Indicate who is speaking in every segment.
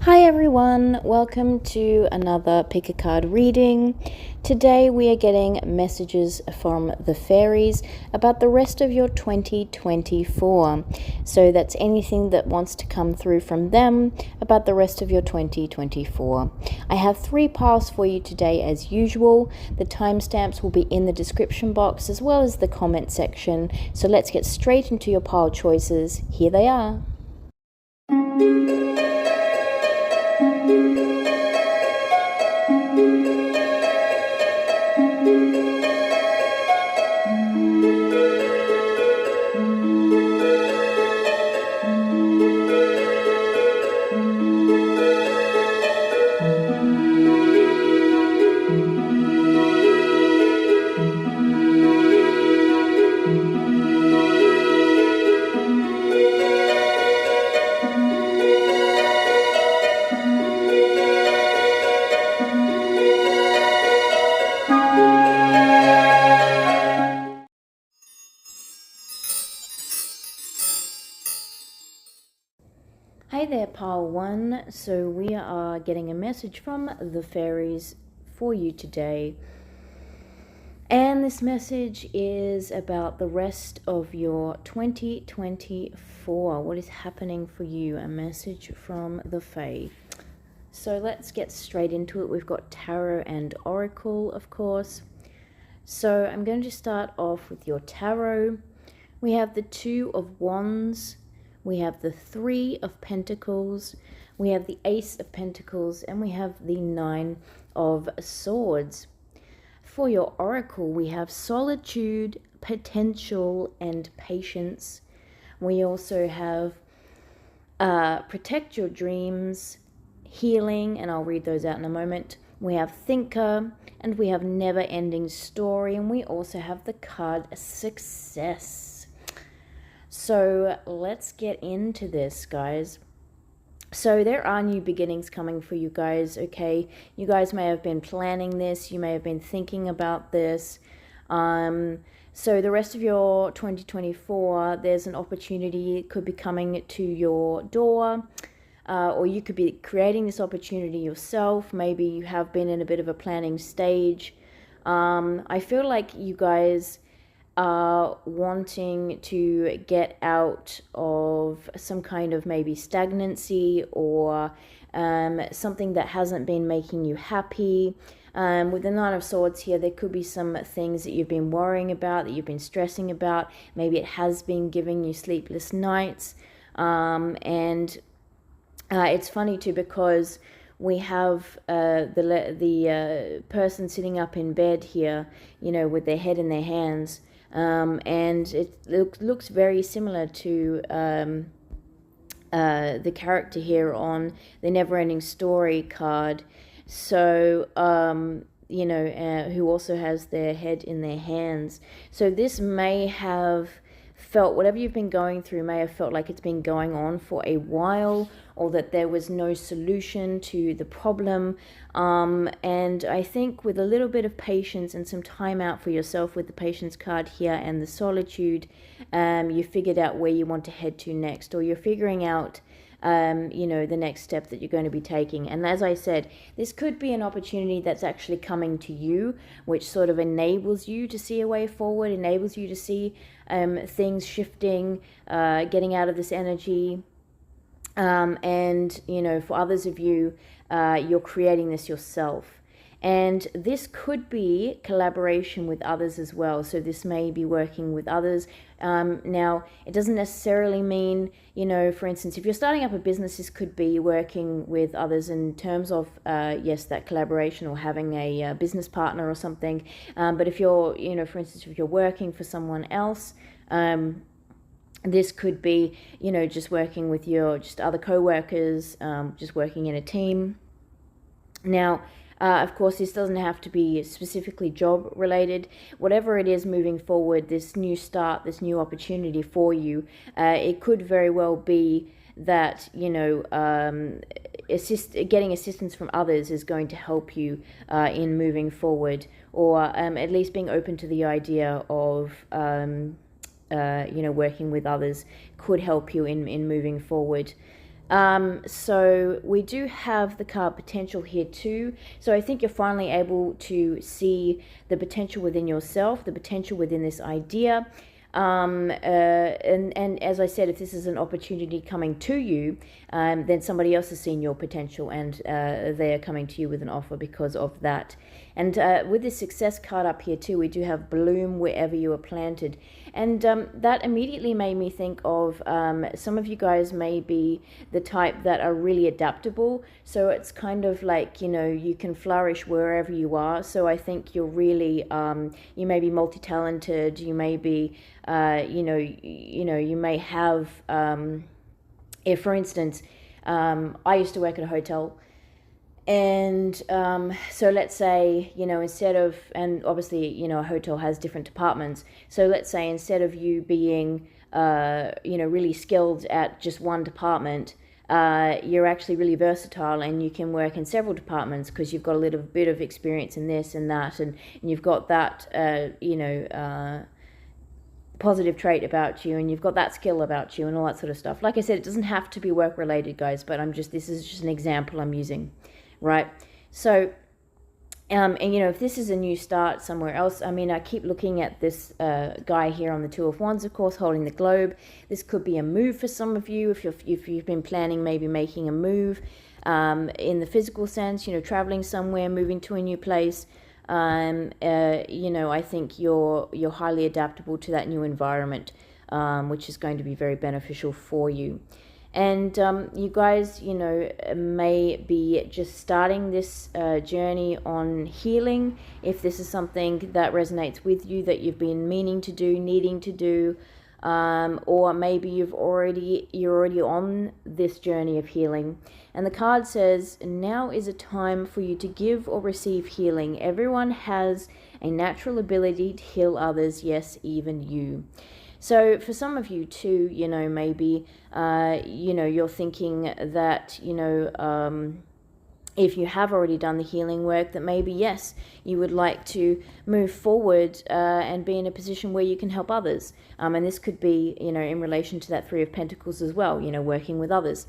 Speaker 1: Hi everyone, welcome to another pick a card reading. Today we are getting messages from the fairies about the rest of your 2024. So that's anything that wants to come through from them about the rest of your 2024. I have 3 piles for you today as usual. The timestamps will be in the description box as well as the comment section. So let's get straight into your pile choices. Here they are. Hey there, pile 1. So we are getting a message from the fairies for you today. And this message is about the rest of your 2024. What is happening for you? A message from the Fae. So let's get straight into it. We've got Tarot and Oracle, of course. So I'm going to start off with your Tarot. We have the 2 of Wands. We have the 3 of Pentacles, we have the Ace of Pentacles, and we have the 9 of Swords. For your Oracle, we have Solitude, Potential, and Patience. We also have Protect Your Dreams, Healing, and I'll read those out in a moment. We have Thinker, and we have Never Ending Story, and we also have the card Success. So let's get into this, guys. So there are new beginnings coming for you guys, okay? You guys may have been planning this. You may have been thinking about this. So the rest of your 2024, there's an opportunity. It could be coming to your door, or you could be creating this opportunity yourself. Maybe you have been in a bit of a planning stage. I feel like you guys are wanting to get out of some kind of maybe stagnancy or something that hasn't been making you happy. With the 9 of Swords here, there could be some things that you've been worrying about, that you've been stressing about. Maybe it has been giving you sleepless nights. It's funny too, because we have the person sitting up in bed here, you know, with their head in their hands. And it looks very similar to the character here on the Never Ending Story card. So, you know, who also has their head in their hands. So this may have felt, whatever you've been going through may have felt like it's been going on for a while, or that there was no solution to the problem. And I think with a little bit of patience and some time out for yourself with the Patience card here and the Solitude, you figured out where you want to head to next, or you're figuring out you know, the next step that you're going to be taking. And as I said, this could be an opportunity that's actually coming to you, which sort of enables you to see a way forward, enables you to see things shifting, getting out of this energy. And, you know, for others of you, you're creating this yourself. And this could be collaboration with others as well. So this may be working with others. Now, it doesn't necessarily mean, you know, for instance, if you're starting up a business, this could be working with others in terms of, yes, that collaboration or having a business partner or something. But if you're, you know, for instance, if you're working for someone else, this could be, you know, just working with your just other co-workers, just working in a team. Now, of course, this doesn't have to be specifically job related. Whatever it is moving forward, this new start, this new opportunity for you, it could very well be that, you know, getting assistance from others is going to help you in moving forward, or at least being open to the idea of working with others could help you in moving forward. So we do have the card potential here too. So I think you're finally able to see the potential within yourself, the potential within this idea. And as I said, if this is an opportunity coming to you, then somebody else has seen your potential and they are coming to you with an offer because of that. And with this success card up here too, we do have bloom wherever you are planted. And that immediately made me think of some of you guys may be the type that are really adaptable. So it's kind of like, you can flourish wherever you are. So I think you're really, you may be multi-talented, you may be, you may have, if for instance, I used to work at a hotel. And so let's say, instead of, and obviously, a hotel has different departments. So let's say instead of you being, really skilled at just one department, you're actually really versatile and you can work in several departments because you've got a little bit of experience in this and that. And you've got that, positive trait about you, and you've got that skill about you and all that sort of stuff. Like I said, it doesn't have to be work related, guys, but this is just an example I'm using. Right, so and if this is a new start somewhere else, I keep looking at this guy here on the Two of Wands, of course, holding the globe. This could be a move for some of you if you've been planning maybe making a move in the physical sense, traveling somewhere, moving to a new place. I think you're highly adaptable to that new environment, which is going to be very beneficial for you. And you guys, may be just starting this journey on healing. If this is something that resonates with you, that you've been meaning to do, needing to do, or maybe you're already on this journey of healing. And the card says, now is a time for you to give or receive healing. Everyone has a natural ability to heal others, yes, even you. So for some of you too, maybe, you're thinking that, if you have already done the healing work, that maybe, yes, you would like to move forward and be in a position where you can help others. And this could be, in relation to that Three of Pentacles as well, working with others.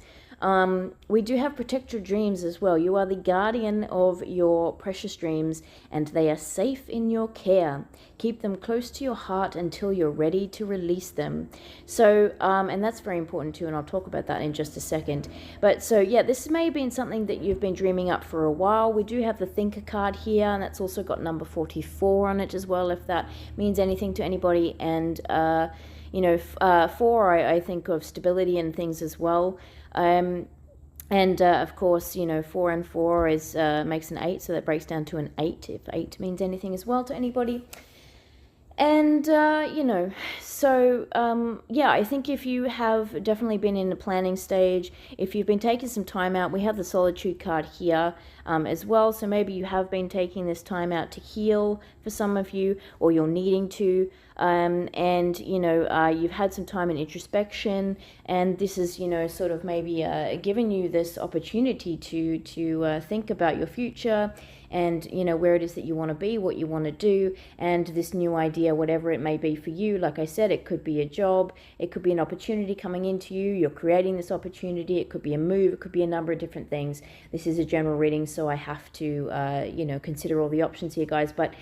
Speaker 1: We do have protect your dreams as well. You are the guardian of your precious dreams and they are safe in your care. Keep them close to your heart until you're ready to release them. So, and that's very important too, and I'll talk about that in just a second. But so, yeah, this may have been something that you've been dreaming up for a while. We do have the Thinker card here, and that's also got number 44 on it as well, if that means anything to anybody. And, 4, I think of stability and things as well. Of course, 4 and 4 is makes an 8, so that breaks down to an 8, if 8 means anything as well to anybody. And, I think if you have definitely been in the planning stage, if you've been taking some time out, we have the Solitude card here as well. So maybe you have been taking this time out to heal for some of you, or you're needing to. You've had some time in introspection, and this is, sort of maybe giving you this opportunity to think about your future and, where it is that you want to be, what you want to do, and this new idea, whatever it may be for you. Like I said, it could be a job, it could be an opportunity coming into you, you're creating this opportunity, it could be a move, it could be a number of different things. This is a general reading, so I have to, consider all the options here, guys, but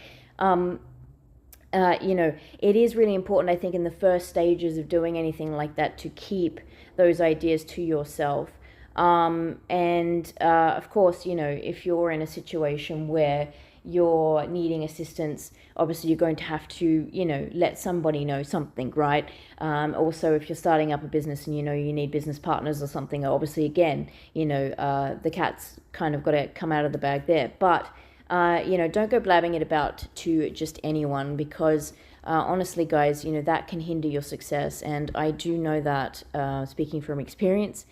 Speaker 1: it is really important, I think, in the first stages of doing anything like that, to keep those ideas to yourself. Of course, if you're in a situation where you're needing assistance, obviously you're going to have to, let somebody know something, right? Also, if you're starting up a business and you need business partners or something, obviously, again, the cat's kind of got to come out of the bag there. But don't go blabbing it about to just anyone, because honestly, guys, that can hinder your success. And I do know that, speaking from experience,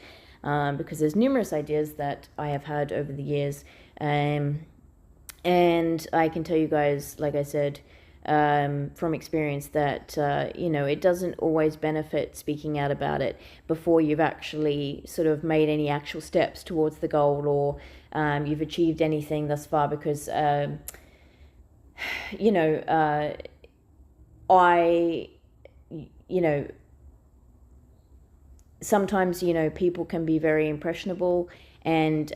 Speaker 1: because there's numerous ideas that I have had over the years. And I can tell you guys, like I said, from experience, that, it doesn't always benefit speaking out about it before you've actually sort of made any actual steps towards the goal, or you've achieved anything thus far, because, you know, sometimes, you know, people can be very impressionable and,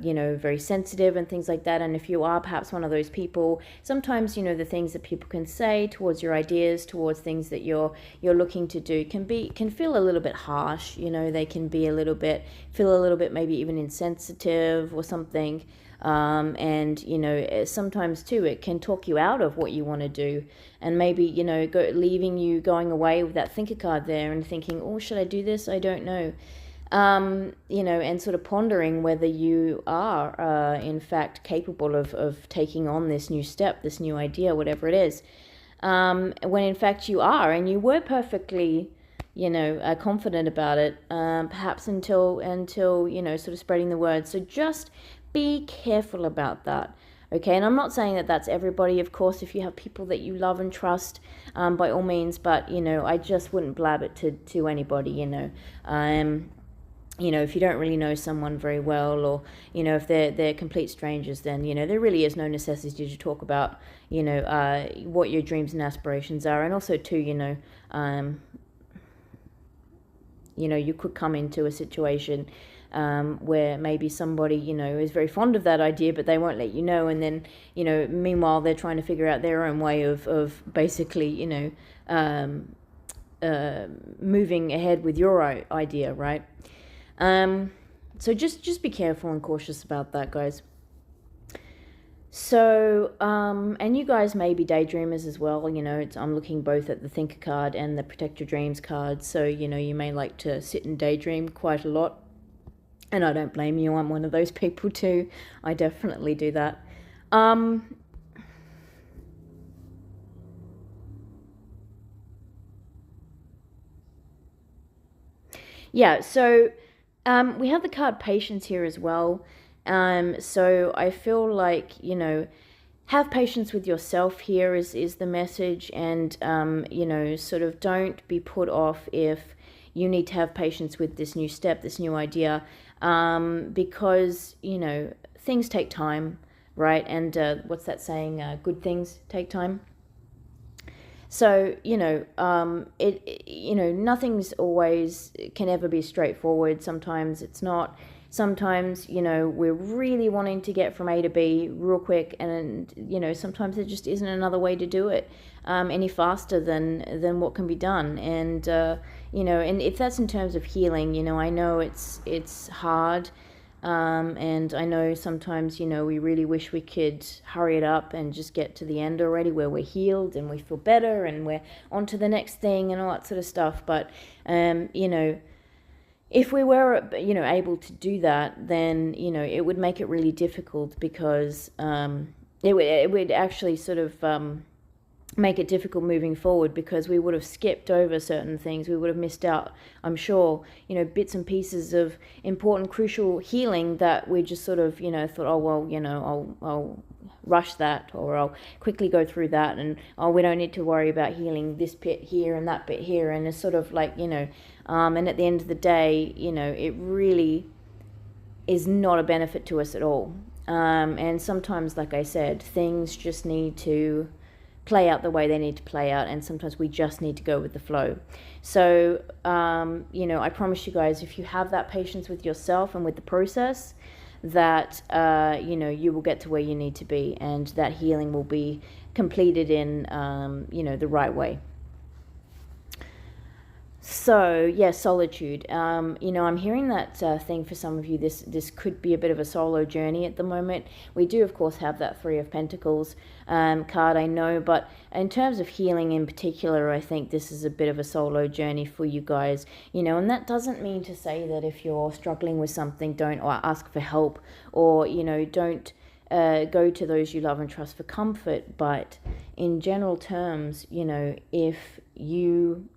Speaker 1: you know, very sensitive and things like that. And if you are perhaps one of those people, sometimes, you know, the things that people can say towards your ideas, towards things that you're looking to do can feel a little bit harsh. You know, they can be feel a little bit maybe even insensitive or something. And, you know, sometimes too, it can talk you out of what you want to do, and maybe, you know, leaving you going away with that thinker card there and thinking, oh, should I do this? I don't know. You know, and sort of pondering whether you are, in fact, capable of taking on this new step, this new idea, whatever it is. When in fact you are, and you were perfectly, you know, confident about it, perhaps until, you know, sort of spreading the word. So just be careful about that. Okay, and I'm not saying that that's everybody, of course. If you have people that you love and trust, by all means, but, you know, I just wouldn't blab it to anybody, you know. You know, if you don't really know someone very well, or, you know, if they're complete strangers, then, you know, there really is no necessity to talk about, you know, what your dreams and aspirations are. And also too, you know, you could come into a situation where maybe somebody, you know, is very fond of that idea, but they won't let you know. And then, you know, meanwhile, they're trying to figure out their own way of basically, you know, moving ahead with your idea, right? So just be careful and cautious about that, guys. So, and you guys may be daydreamers as well. You know, I'm looking both at the Thinker card and the Protect Your Dreams card. So, you know, you may like to sit and daydream quite a lot. And I don't blame you. I'm one of those people too. I definitely do that. Yeah, so we have the card Patience here as well. So I feel like, you know, have patience with yourself here is the message. And, you know, sort of don't be put off if you need to have patience with this new step, this new idea, because, you know, things take time, right? And what's that saying? Good things take time. So, you know, you know, nothing's always can ever be straightforward. Sometimes it's not. Sometimes, you know, we're really wanting to get from A to B real quick, and, you know, sometimes there just isn't another way to do it any faster than what can be done. And you know, and if that's in terms of healing, you know, I know it's hard. And I know sometimes, you know, we really wish we could hurry it up and just get to the end already where we're healed and we feel better and we're on to the next thing and all that sort of stuff. But, you know, if we were, you know, able to do that, then, you know, it would make it really difficult, because it would actually sort of make it difficult moving forward, because we would have skipped over certain things. We would have missed out, I'm sure, you know, bits and pieces of important, crucial healing that we just sort of, you know, thought, oh, well, you know, I'll rush that, or I'll quickly go through that, and, oh, we don't need to worry about healing this bit here and that bit here. And it's sort of like, you know, and at the end of the day, you know, it really is not a benefit to us at all. And sometimes, like I said, things just need to play out the way they need to play out, and sometimes we just need to go with the flow. So, you know, I promise you guys, if you have that patience with yourself and with the process, that, you know, you will get to where you need to be, and that healing will be completed in, you know, the right way. So, yeah, solitude. You know, I'm hearing that thing for some of you. This could be a bit of a solo journey at the moment. We do, of course, have that Three of Pentacles card, I know. But in terms of healing in particular, I think this is a bit of a solo journey for you guys. You know, and that doesn't mean to say that if you're struggling with something, don't ask for help, or, you know, don't go to those you love and trust for comfort. But in general terms, you know, if you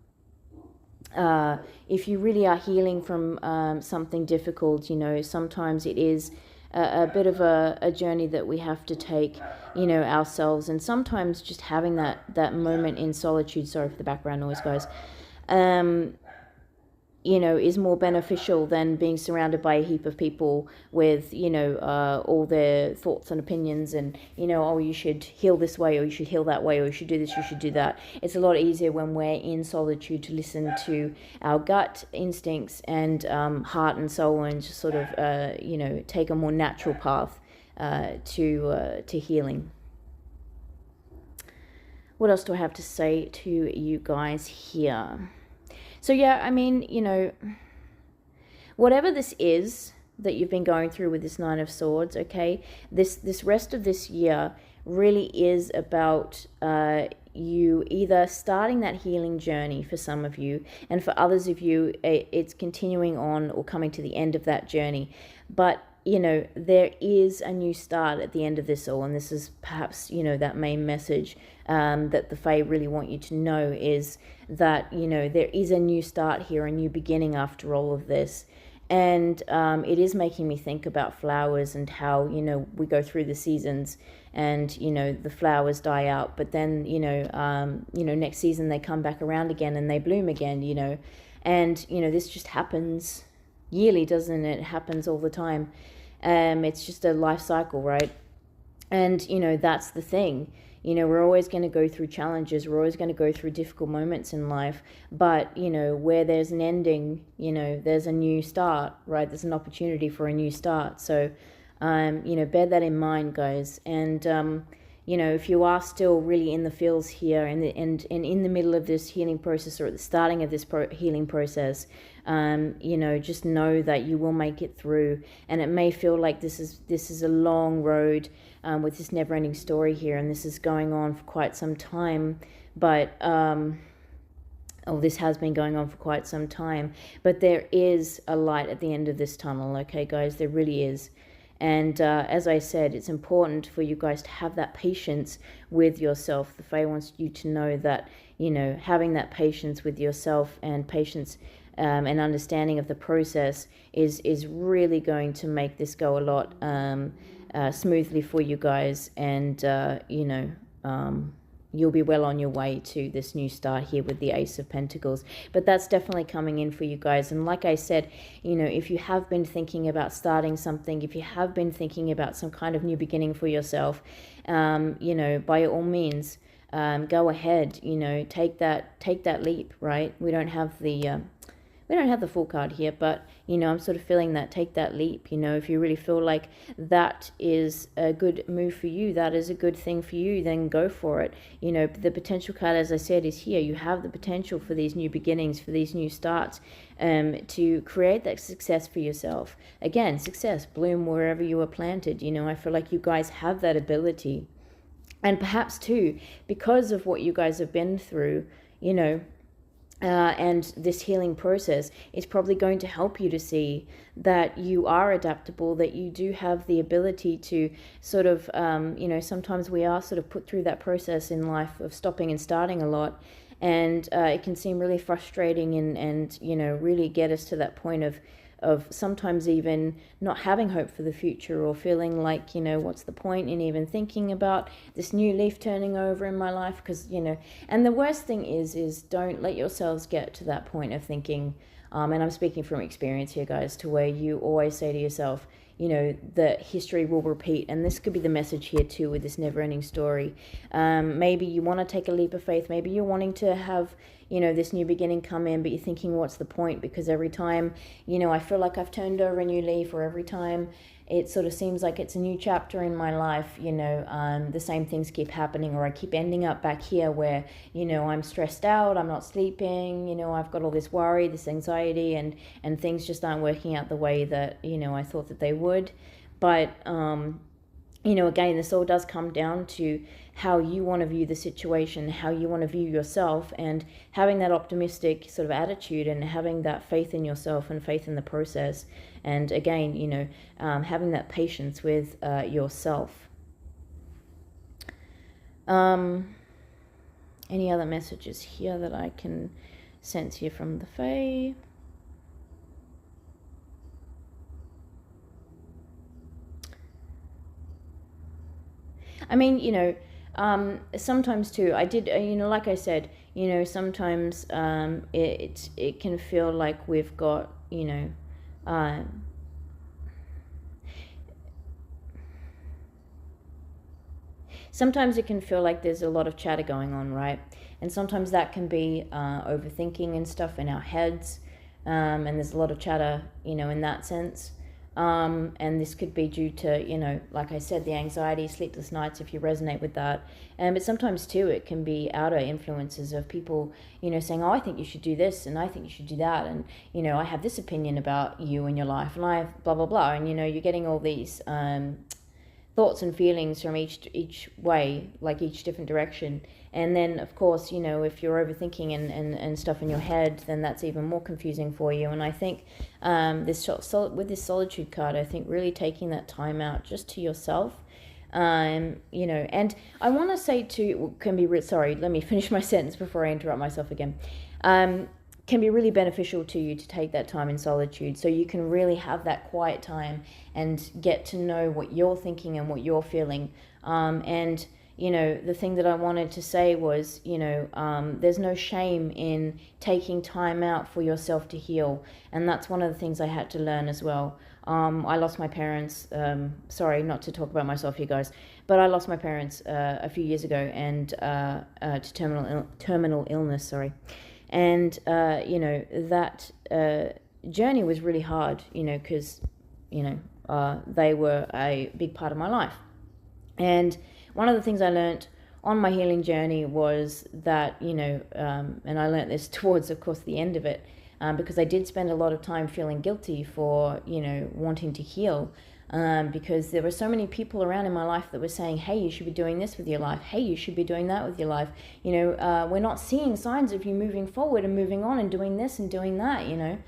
Speaker 1: really are healing from something difficult, you know, sometimes it is a bit of a journey that we have to take, you know, ourselves. And sometimes just having that moment in solitude, sorry for the background noise, guys, you know, is more beneficial than being surrounded by a heap of people with, you know, all their thoughts and opinions and, you know, oh, you should heal this way, or you should heal that way, or you should do this, you should do that. It's a lot easier when we're in solitude to listen to our gut instincts and heart and soul, and just sort of, you know, take a more natural path to healing. What else do I have to say to you guys here? So yeah, I mean, you know, whatever this is that you've been going through with this Nine of Swords, okay, this rest of this year really is about you either starting that healing journey for some of you, and for others of you, it's continuing on or coming to the end of that journey. But you know, there is a new start at the end of this all, and this is perhaps, you know, that main message that the Fae really want you to know, is that, you know, there is a new start here, a new beginning after all of this. And it is making me think about flowers and how, you know, we go through the seasons and, you know, the flowers die out, but then, you know, next season they come back around again and they bloom again, you know. And, you know, this just happens yearly, doesn't it? It happens all the time. It's just a life cycle, right? And, you know, that's the thing. You know, we're always going to go through challenges. We're always going to go through difficult moments in life. But, you know, where there's an ending, you know, there's a new start, right? There's an opportunity for a new start. So, you know, bear that in mind, guys. And, you know, if you are still really in the feels here and in the middle of this healing process, or at the starting of this healing process, you know, just know that you will make it through. And it may feel like this is a long road with this never-ending story here, and this is going on for quite some time. But this has been going on for quite some time. But there is a light at the end of this tunnel, okay, guys? There really is. And as I said, it's important for you guys to have that patience with yourself. The Fae wants you to know that, you know, having that patience with yourself and patience and understanding of the process is really going to make this go a lot smoothly for you guys. And, you know, you'll be well on your way to this new start here with the Ace of Pentacles. But that's definitely coming in for you guys. And like I said, you know, if you have been thinking about starting something, if you have been thinking about some kind of new beginning for yourself, you know, by all means, go ahead, you know, take that leap, right? We don't have the full card here, but, you know, I'm sort of feeling that. Take that leap, you know. If you really feel like that is a good move for you, that is a good thing for you, then go for it. You know, the potential card, as I said, is here. You have the potential for these new beginnings, for these new starts, to create that success for yourself. Again, success, bloom wherever you were planted. You know, I feel like you guys have that ability. And perhaps, too, because of what you guys have been through, you know, and this healing process is probably going to help you to see that you are adaptable, that you do have the ability to sort of, you know, sometimes we are sort of put through that process in life of stopping and starting a lot. And it can seem really frustrating and, you know, really get us to that point of sometimes even not having hope for the future, or feeling like, you know, what's the point in even thinking about this new leaf turning over in my life? Because, you know, and the worst thing is don't let yourselves get to that point of thinking, and I'm speaking from experience here, guys, to where you always say to yourself, you know, that history will repeat. And this could be the message here too with this never-ending story. Maybe you want to take a leap of faith. Maybe you're wanting to have, you know, this new beginning come in, but you're thinking, what's the point? Because every time, you know, I feel like I've turned over a new leaf, or every time it sort of seems like it's a new chapter in my life, you know, the same things keep happening, or I keep ending up back here where, you know, I'm stressed out, I'm not sleeping, you know, I've got all this worry, this anxiety, and things just aren't working out the way that, you know, I thought that they would. But, you know, again, this all does come down to how you want to view the situation, how you want to view yourself, and having that optimistic sort of attitude, and having that faith in yourself and faith in the process. And again, you know, having that patience with yourself. Any other messages here that I can sense here from the Fae? I mean, you know, sometimes too, I did, you know, like I said, you know, sometimes it can feel like we've got, you know, sometimes it can feel like there's a lot of chatter going on, right? And sometimes that can be overthinking and stuff in our heads, and there's a lot of chatter, you know, in that sense. And this could be due to, you know, like I said, the anxiety, sleepless nights, if you resonate with that. But sometimes too, it can be outer influences of people, you know, saying, oh, I think you should do this, and I think you should do that, and, you know, I have this opinion about you and your life, and I have blah, blah, blah. And, you know, you're getting all these thoughts and feelings from each way, like each different direction. And then, of course, you know, if you're overthinking and stuff in your head, then that's even more confusing for you. And I think with this solitude card, I think really taking that time out just to yourself, you know, and I want to say too, sorry, let me finish my sentence before I interrupt myself again. Can be really beneficial to you to take that time in solitude, so you can really have that quiet time and get to know what you're thinking and what you're feeling. And, you know, the thing that I wanted to say was, you know, there's no shame in taking time out for yourself to heal. And that's one of the things I had to learn as well. I lost my parents, sorry, not to talk about myself here, guys, but I lost my parents a few years ago, and to terminal illness, sorry. And, you know, that journey was really hard, you know, because, you know, they were a big part of my life. And one of the things I learned on my healing journey was that, you know, and I learned this towards, of course, the end of it, because I did spend a lot of time feeling guilty for, you know, wanting to heal. Because there were so many people around in my life that were saying, hey, you should be doing this with your life. Hey, you should be doing that with your life. You know, we're not seeing signs of you moving forward and moving on and doing this and doing that, you know.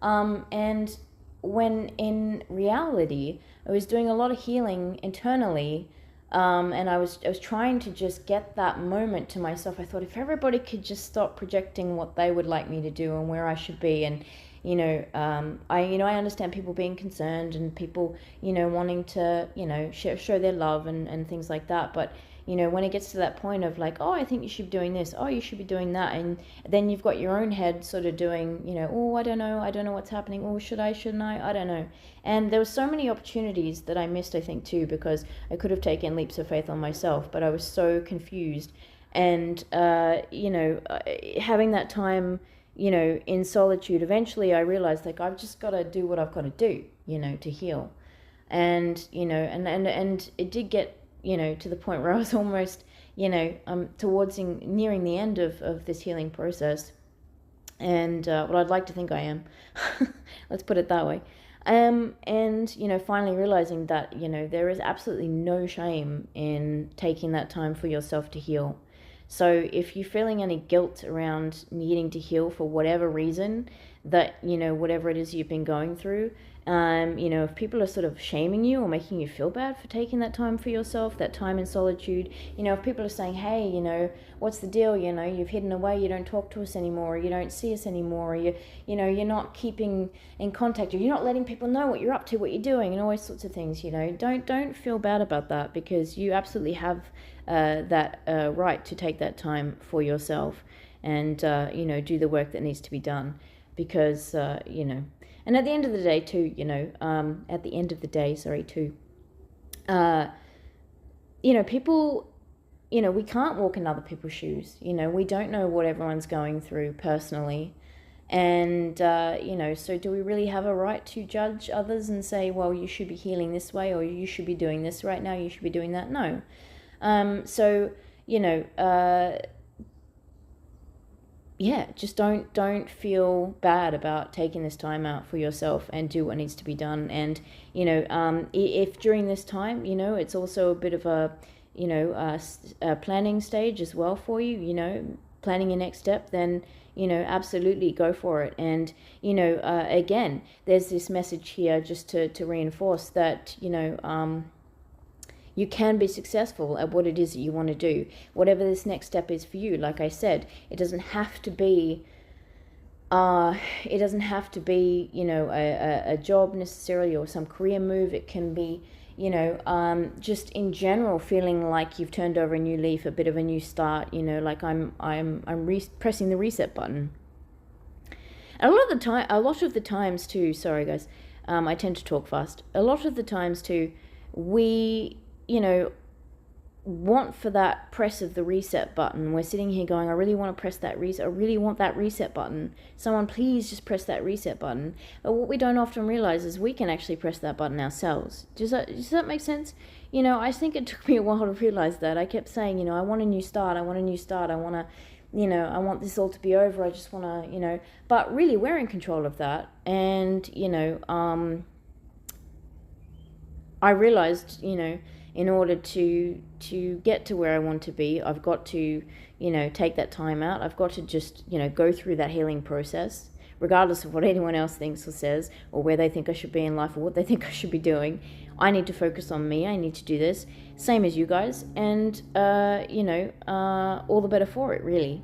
Speaker 1: And when in reality, I was doing a lot of healing internally, and I was trying to just get that moment to myself. I thought, if everybody could just stop projecting what they would like me to do and where I should be, and you know, I understand people being concerned and people, you know, wanting to, you know, show their love and things like that. But, you know, when it gets to that point of like, oh, I think you should be doing this, oh, you should be doing that, and then you've got your own head sort of doing, you know, oh, I don't know what's happening, oh, shouldn't I don't know. And there were so many opportunities that I missed, I think, too, because I could have taken leaps of faith on myself, but I was so confused. And, you know, having that time, you know, in solitude, eventually I realized, like, I've just got to do what I've got to do, you know, to heal. And, you know, and it did get, you know, to the point where I was almost, you know, nearing the end of this healing process. And, well, I'd like to think I am, let's put it that way. And, you know, finally realizing that, you know, there is absolutely no shame in taking that time for yourself to heal. So if you're feeling any guilt around needing to heal for whatever reason, that, you know, whatever it is you've been going through, you know, if people are sort of shaming you or making you feel bad for taking that time for yourself, that time in solitude, you know, if people are saying, hey, you know, what's the deal, you know, you've hidden away, you don't talk to us anymore, or you don't see us anymore, or you know, you're not keeping in contact, or you're not letting people know what you're up to, what you're doing, and all those sorts of things, you know, don't feel bad about that, because you absolutely have that right to take that time for yourself and, you know, do the work that needs to be done, because, you know, and at the end of the day too, you know, you know, people, you know, we can't walk in other people's shoes, you know, we don't know what everyone's going through personally. And, you know, so do we really have a right to judge others and say, well, you should be healing this way, or you should be doing this right now, you should be doing that? No. So, you know, yeah, just don't feel bad about taking this time out for yourself and do what needs to be done. And, you know, if during this time, you know, it's also a bit of a, you know, a planning stage as well for you, you know, planning your next step, then, you know, absolutely go for it. And, you know, again, there's this message here just to reinforce that, you know, you can be successful at what it is that you want to do. Whatever this next step is for you, like I said, it doesn't have to be, you know, a job necessarily, or some career move. It can be, you know, just in general feeling like you've turned over a new leaf, a bit of a new start, you know, like I'm pressing the reset button. And a lot of the times too, sorry guys, I tend to talk fast. A lot of the times too, we, you know, want for that press of the reset button. We're sitting here going, I really want to press that reset. I really want that reset button. Someone please just press that reset button. But what we don't often realize is we can actually press that button ourselves. Does that make sense? You know, I think it took me a while to realize that. I kept saying, you know, I want a new start. I want a new start. I want to, you know, I want this all to be over. I just want to, you know, but really we're in control of that. And, you know, I realized, you know, in order to get to where I want to be, I've got to, you know, take that time out. I've got to just, you know, go through that healing process, regardless of what anyone else thinks or says, or where they think I should be in life, or what they think I should be doing. I need to focus on me. I need to do this, same as you guys, and you know, all the better for it, really.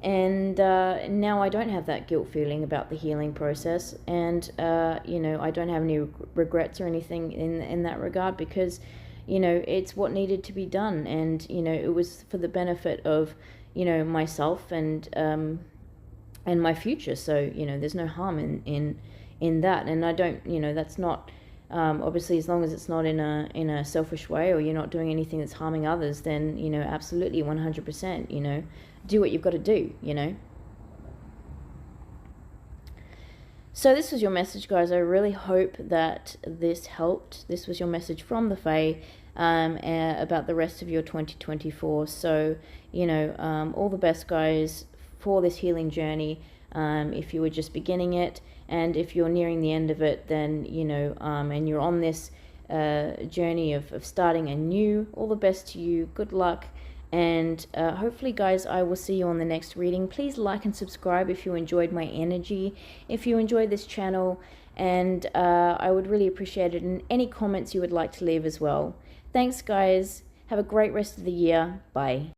Speaker 1: And now I don't have that guilt feeling about the healing process, and you know, I don't have any regrets or anything in that regard, because, you know, it's what needed to be done, and, you know, it was for the benefit of, you know, myself and my future. So, you know, there's no harm in that, and I don't, you know, that's not obviously, as long as it's not in a selfish way, or you're not doing anything that's harming others, then, you know, absolutely 100%, you know, do what you've got to do, you know. So this was your message, guys. I really hope that this helped. This was your message from the Fae about the rest of your 2024. So, you know, all the best, guys, for this healing journey. If you were just beginning it, and if you're nearing the end of it, then, you know, and you're on this journey of starting anew, all the best to you. Good luck. And hopefully, guys, I will see you on the next reading. Please like and subscribe if you enjoyed my energy, if you enjoyed this channel, and I would really appreciate it. And any comments you would like to leave as well. Thanks, guys. Have a great rest of the year. Bye.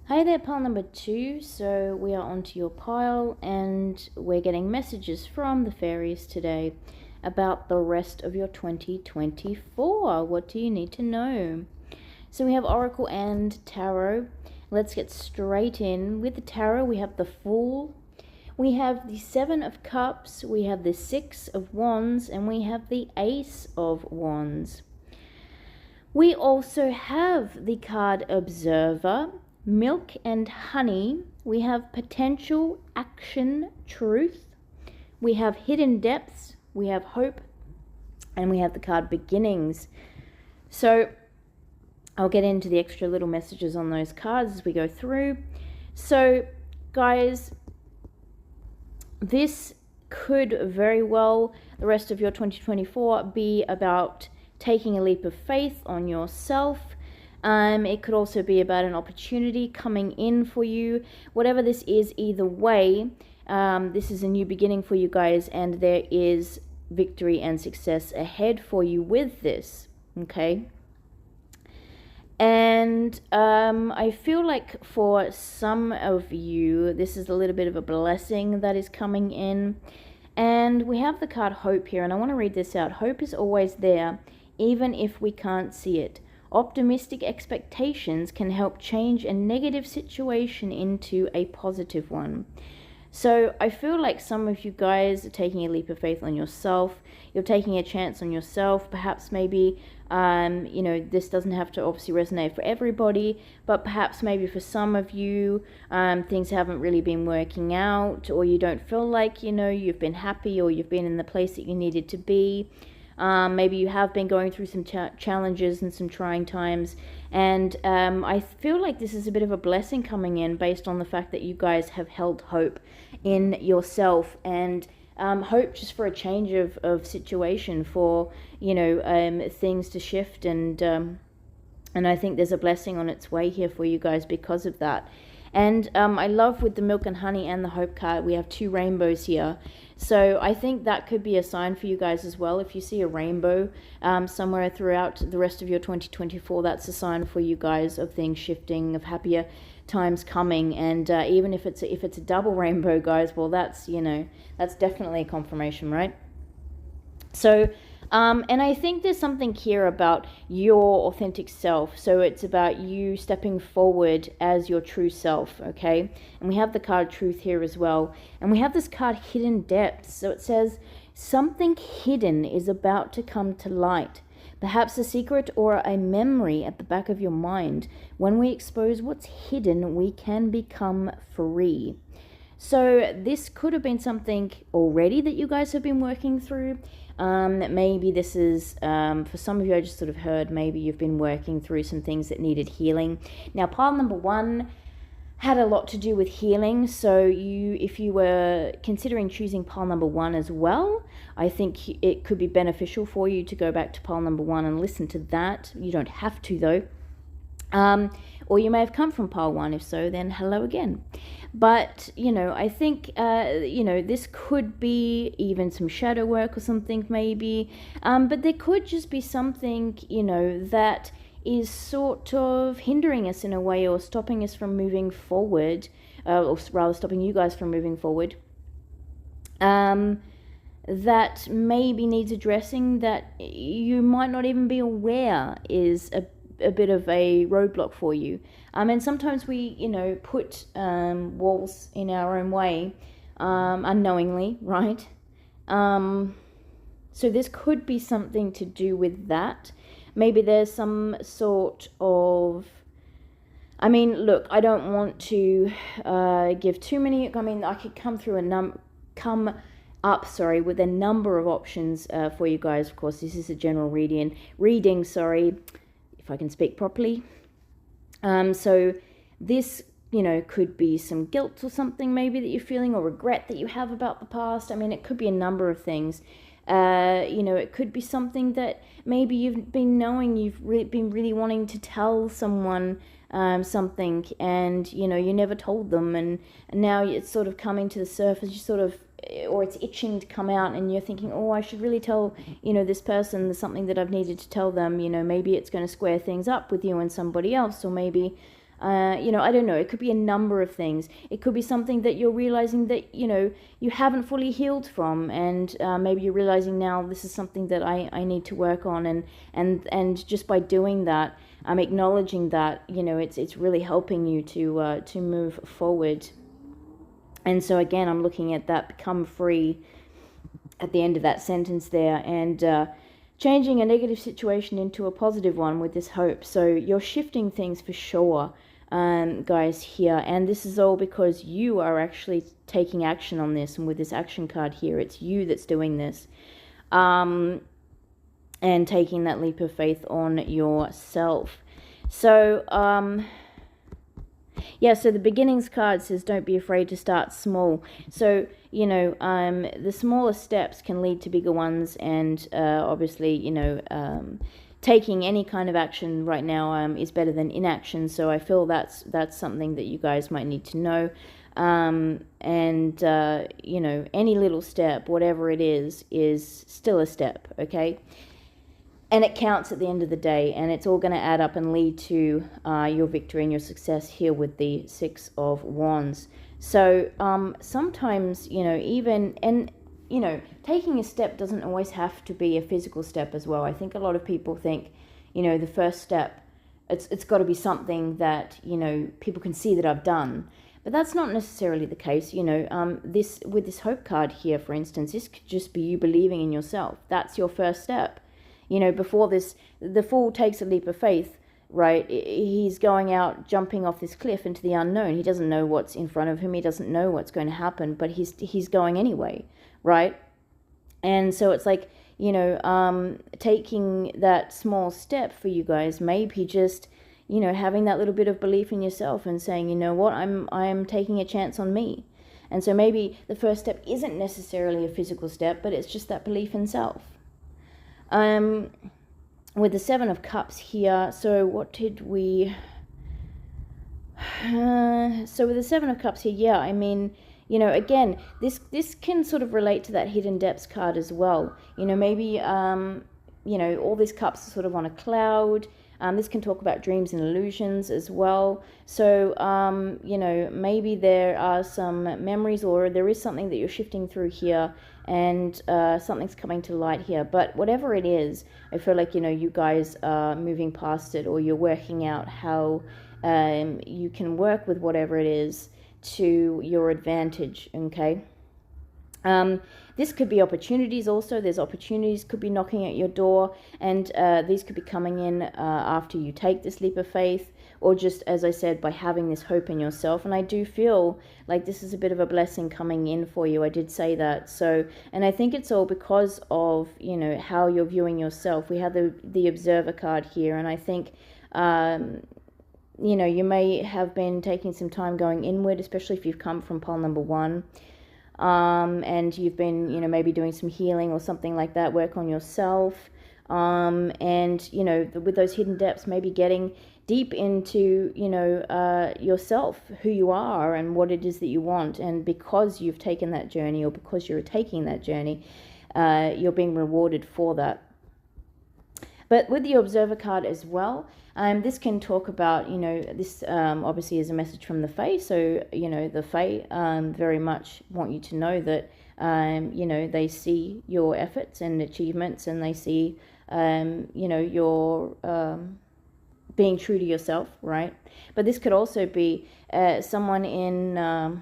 Speaker 1: Hi there, pile number 2. So we are onto your pile, and we're getting messages from the fairies today about the rest of your 2024. What do you need to know? So we have Oracle and Tarot. Let's get straight in. With the Tarot, we have the Fool, we have the 7 of Cups, we have the 6 of Wands, and we have the Ace of Wands. We also have the card Observer, Milk and Honey. We have Potential, Action, Truth. We have Hidden Depths. We have Hope, and we have the card Beginnings. So I'll get into the extra little messages on those cards as we go through. So, guys, this could very well, the rest of your 2024, be about taking a leap of faith on yourself. It could also be about an opportunity coming in for you. Whatever this is, either way, this is a new beginning for you guys, and there is victory and success ahead for you with this, okay? And I feel like for some of you, this is a little bit of a blessing that is coming in. And we have the card Hope here, and I want to read this out. Hope is always there, even if we can't see it. Optimistic expectations can help change a negative situation into a positive one. So I feel like some of you guys are taking a leap of faith on yourself. You're taking a chance on yourself. Perhaps maybe, you know, this doesn't have to obviously resonate for everybody, but perhaps maybe for some of you, things haven't really been working out, or you don't feel like, you know, you've been happy, or you've been in the place that you needed to be. Maybe you have been going through some challenges and some trying times, and I feel like this is a bit of a blessing coming in based on the fact that you guys have held hope in yourself, and hope just for a change of situation, for, you know, things to shift, and I think there's a blessing on its way here for you guys because of that. And I love with the Milk and Honey and the Hope card, we have 2 rainbows here. So I think that could be a sign for you guys as well. If you see a rainbow somewhere throughout the rest of your 2024, that's a sign for you guys of things shifting, of happier times coming, and even if it's a double rainbow, guys, well, that's, you know, that's definitely a confirmation, right? So and I think there's something here about your authentic self. So it's about you stepping forward as your true self, okay? And we have the card Truth here as well. And we have this card Hidden Depths. So it says, something hidden is about to come to light. Perhaps a secret or a memory at the back of your mind. When we expose what's hidden, we can become free. So this could have been something already that you guys have been working through. Maybe this is, for some of you, I just sort of heard, maybe you've been working through some things that needed healing. Now, pile number 1 had a lot to do with healing. So if you were considering choosing pile number 1 as well, I think it could be beneficial for you to go back to pile number 1 and listen to that. You don't have to, though. Or you may have come from pile 1. If so, then hello again. But, you know, I think, you know, this could be even some shadow work or something maybe. But there could just be something, you know, that is sort of hindering us in a way, or stopping us from moving forward, or rather stopping you guys from moving forward. That maybe needs addressing, that you might not even be aware is a bit of a roadblock for you. And sometimes we, you know, put walls in our own way, unknowingly, right? So this could be something to do with that. Maybe there's some sort of, I mean, look, I don't want to give too many, I mean, I could come up with a number of options for you guys. Of course, this is a general reading, if I can speak properly. So this, you know, could be some guilt or something maybe that you're feeling, or regret that you have about the past. I mean, it could be a number of things. You know, it could be something that maybe you've been knowing, you've been really wanting to tell someone something, and, you know, you never told them, and now it's sort of coming to the surface, you sort of, or it's itching to come out, and you're thinking, oh, I should really tell, you know, this person there's something that I've needed to tell them. You know, maybe it's going to square things up with you and somebody else, or maybe, you know, I don't know, it could be a number of things. It could be something that you're realizing that, you know, you haven't fully healed from, and maybe you're realizing now this is something that I need to work on, and just by doing that, I'm acknowledging that, you know, it's really helping you to move forward. And so again, I'm looking at that become free at the end of that sentence there, and changing a negative situation into a positive one with this hope. So you're shifting things for sure, guys, here. And this is all because you are actually taking action on this. And with this action card here, it's you that's doing this. And taking that leap of faith on yourself. So, yeah, so the beginnings card says don't be afraid to start small. So, you know, the smaller steps can lead to bigger ones, and obviously, you know, taking any kind of action right now is better than inaction. So I feel that's something that you guys might need to know. And, you know, any little step, whatever it is still a step, okay? And it counts at the end of the day, and it's all going to add up and lead to your victory and your success here with the Six of Wands. So sometimes, you know, you know, taking a step doesn't always have to be a physical step as well. I think a lot of people think, you know, the first step, it's got to be something that, you know, people can see that I've done. But that's not necessarily the case. You know, with this hope card here, for instance, this could just be you believing in yourself. That's your first step. You know, before this, the fool takes a leap of faith, right? He's going out, jumping off this cliff into the unknown. He doesn't know what's in front of him. He doesn't know what's going to happen, but he's going anyway, right? And so it's like, you know, taking that small step for you guys, maybe just, you know, having that little bit of belief in yourself and saying, you know what, I'm taking a chance on me. And so maybe the first step isn't necessarily a physical step, but it's just that belief in self. With the Seven of Cups here, so what did we... so with the Seven of Cups here, yeah, I mean, you know, again, this can sort of relate to that Hidden Depths card as well. You know, maybe, you know, all these cups are sort of on a cloud. This can talk about dreams and illusions as well. So, you know, maybe there are some memories, or there is something that you're shifting through here, and something's coming to light here. But whatever it is, I feel like, you know, you guys are moving past it, or you're working out how you can work with whatever it is to your advantage, okay? This could be opportunities also. There's opportunities could be knocking at your door, and these could be coming in after you take this leap of faith, or just, as I said, by having this hope in yourself. And I do feel like this is a bit of a blessing coming in for you. I did say that. So, and I think it's all because of, you know, how you're viewing yourself. We have the Observer card here, and I think you know, you may have been taking some time going inward, especially if you've come from pole number 1. And you've been, you know, maybe doing some healing or something like that, work on yourself, and, you know, with those hidden depths, maybe getting deep into, you know, yourself, who you are and what it is that you want. And because you've taken that journey, or because you're taking that journey, you're being rewarded for that. But with the Observer card as well, this can talk about, you know, this obviously is a message from the Fae. So, you know, the Fae very much want you to know that, you know, they see your efforts and achievements, and they see, you know, your being true to yourself, right? But this could also be someone in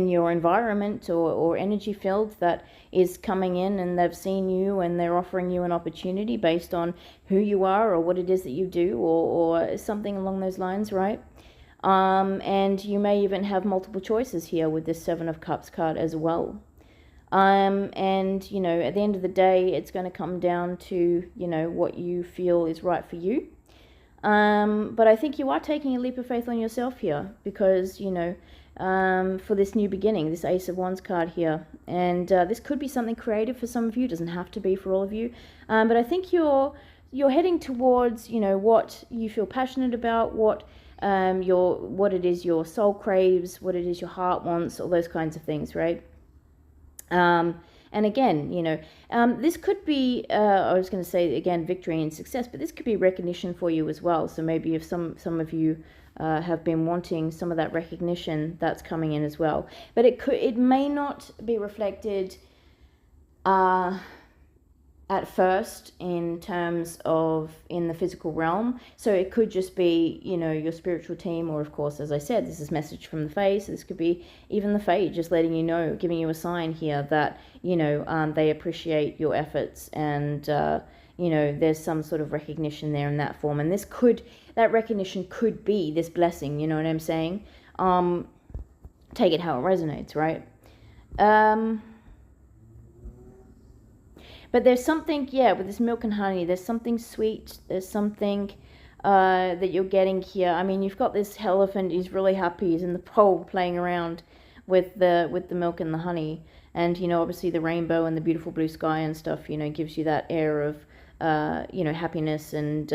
Speaker 1: your environment or energy field that is coming in, and they've seen you and they're offering you an opportunity based on who you are or what it is that you do, or something along those lines, right? And you may even have multiple choices here with this 7 of Cups card as well. And, you know, at the end of the day, it's going to come down to, you know, what you feel is right for you. But I think you are taking a leap of faith on yourself here, because, you know, for this new beginning, this Ace of Wands card here. And this could be something creative for some of you. It doesn't have to be for all of you. But I think you're heading towards, you know, what you feel passionate about, what it is your soul craves, what it is your heart wants, all those kinds of things, right? And again, you know, this could be, I was going to say again, victory and success, but this could be recognition for you as well. So maybe if some of you have been wanting some of that recognition, that's coming in as well. But it may not be reflected at first in terms of in the physical realm. So it could just be, you know, your spiritual team, or of course, as I said, this is message from the Fae. So this could be even the Fae just letting you know, giving you a sign here that, you know, they appreciate your efforts, and you know, there's some sort of recognition there in that form. And that recognition could be this blessing, you know what I'm saying? Take it how it resonates, right? But there's something, yeah, with this milk and honey, there's something sweet, there's something that you're getting here. I mean, you've got this elephant, he's really happy, he's in the pole playing around with the milk and the honey. And, you know, obviously the rainbow and the beautiful blue sky and stuff, you know, gives you that air of, you know, happiness and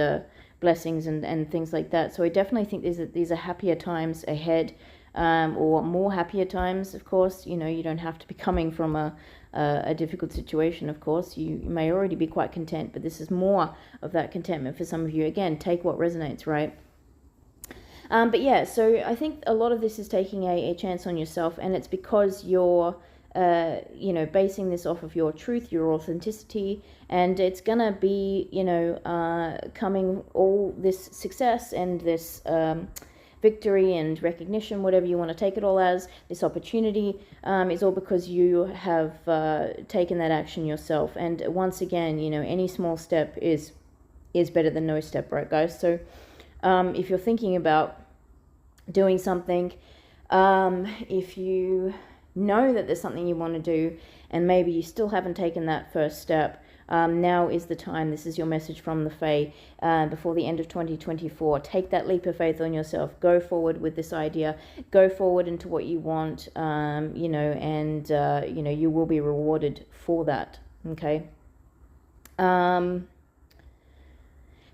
Speaker 1: blessings and things like that. So I definitely think these are happier times ahead, or more happier times, of course. You know, you don't have to be coming from a difficult situation, of course. You may already be quite content, but this is more of that contentment for some of you. Again, take what resonates, right? But yeah, so I think a lot of this is taking a chance on yourself, and it's because you're you know, basing this off of your truth, your authenticity, and it's gonna be, you know, coming all this success and this victory and recognition, whatever you want to take it all as, this opportunity is all because you have taken that action yourself. And once again, you know, any small step is better than no step, right, guys? So if you're thinking about doing something, if you know that there's something you want to do and maybe you still haven't taken that first step, now is the time. This is your message from the Fae before the end of 2024. Take that leap of faith on yourself. Go forward with this idea. Go forward into what you want, you know, and, you know, you will be rewarded for that, okay?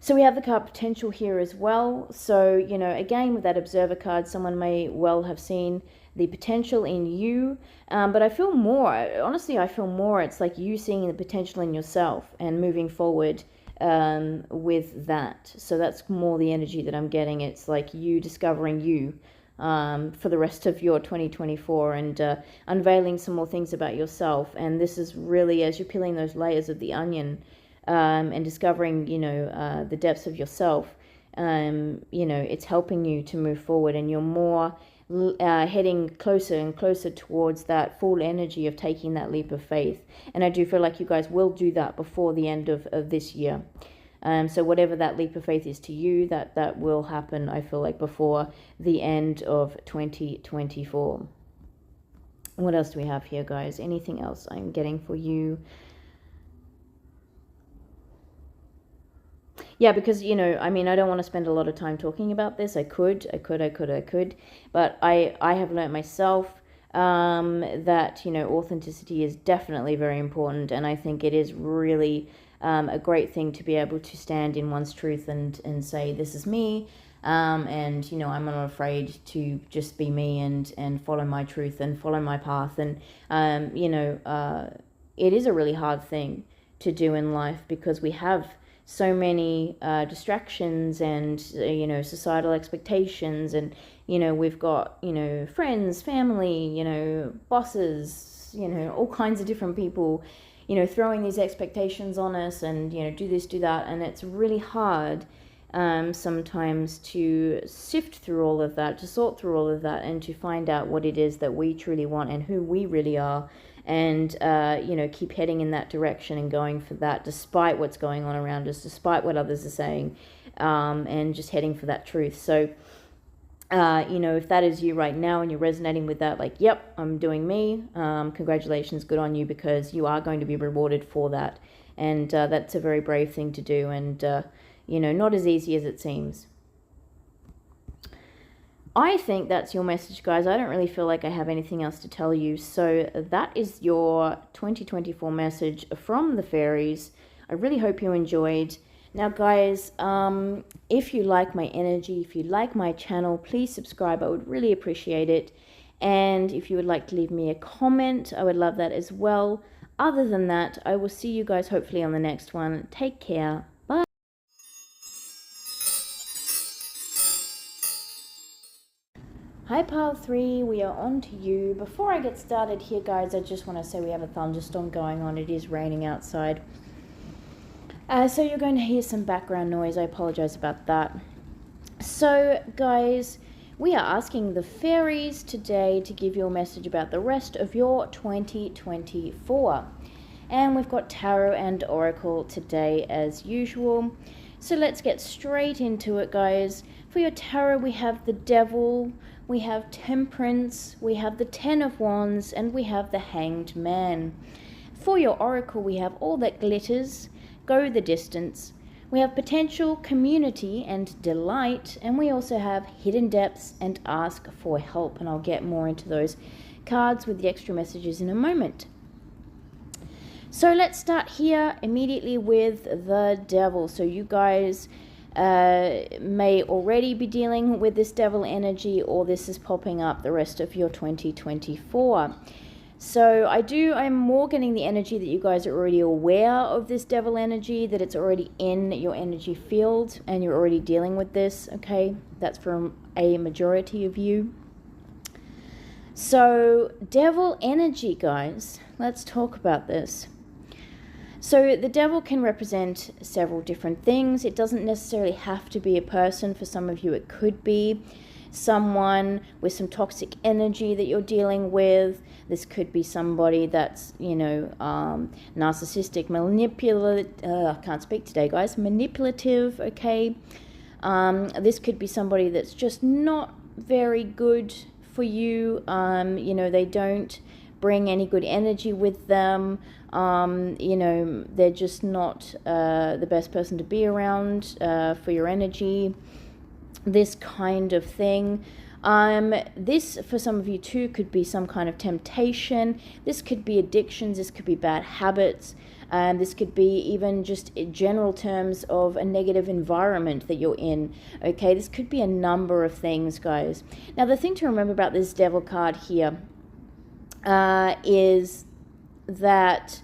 Speaker 1: So we have the card potential here as well. So, you know, again, with that Observer card, someone may well have seen the potential in you, but I feel more, honestly, I feel more, it's like you seeing the potential in yourself and moving forward with that. So that's more the energy that I'm getting. It's like you discovering you for the rest of your 2024 and unveiling some more things about yourself. And this is really, as you're peeling those layers of the onion and discovering, the depths of yourself, it's helping you to move forward, and you're more heading closer and closer towards that full energy of taking that leap of faith. And I do feel like you guys will do that before the end of this year. So whatever that leap of faith is to you, that will happen, I feel like, before the end of 2024. What else do we have here, guys? Anything else I'm getting for you? Yeah, because, I don't want to spend a lot of time talking about this. I could, but I have learned myself that, authenticity is definitely very important, and I think it is really a great thing to be able to stand in one's truth and say, this is me, and, I'm not afraid to just be me and follow my truth and follow my path, and, it is a really hard thing to do in life because we have so many distractions and societal expectations, and we've got friends, family, bosses, all kinds of different people throwing these expectations on us, and do this, do that, and it's really hard sometimes to sift through all of that, to sort through all of that, and to find out what it is that we truly want and who we really are, and keep heading in that direction and going for that despite what's going on around us, despite what others are saying, and just heading for that truth. So if that is you right now and you're resonating with that, like, yep, I'm doing me, congratulations, good on you, because you are going to be rewarded for that, and that's a very brave thing to do, and not as easy as it seems. I think that's your message, guys. I don't really feel like I have anything else to tell you. So that is your 2024 message from the fairies. I really hope you enjoyed. Now, guys, if you like my energy, if you like my channel, please subscribe. I would really appreciate it. And if you would like to leave me a comment, I would love that as well. Other than that, I will see you guys hopefully on the next one. Take care. Bye. Hi Pile 3, we are on to you. Before I get started here, guys, I just want to say we have a thunderstorm going on. It is raining outside. So you're going to hear some background noise. I apologize about that. So, guys, we are asking the fairies today to give you a message about the rest of your 2024. And we've got tarot and oracle today as usual. So let's get straight into it, guys. For your tarot, we have the Devil, we have Temperance, we have the Ten of Wands, and we have the Hanged Man. For your oracle, we have All That Glitters, Go the Distance. We have Potential, Community, and Delight. And we also have Hidden Depths and Ask for Help. And I'll get more into those cards with the extra messages in a moment. So let's start here immediately with the Devil. So you guys may already be dealing with this devil energy, or this is popping up the rest of your 2024. So I'm more getting the energy that you guys are already aware of this devil energy, that it's already in your energy field and you're already dealing with this, okay? That's from a majority of you. So devil energy, guys, let's talk about this. So the devil can represent several different things. It doesn't necessarily have to be a person. For some of you, it could be someone with some toxic energy that you're dealing with. This could be somebody that's, narcissistic, manipulative, I can't speak today, guys, manipulative, okay? This could be somebody that's just not very good for you. They don't bring any good energy with them. They're just not the best person to be around for your energy, this kind of thing. This, for some of you too, could be some kind of temptation. This could be addictions. This could be bad habits. This could be even just in general terms of a negative environment that you're in. Okay, this could be a number of things, guys. Now, the thing to remember about this devil card here is that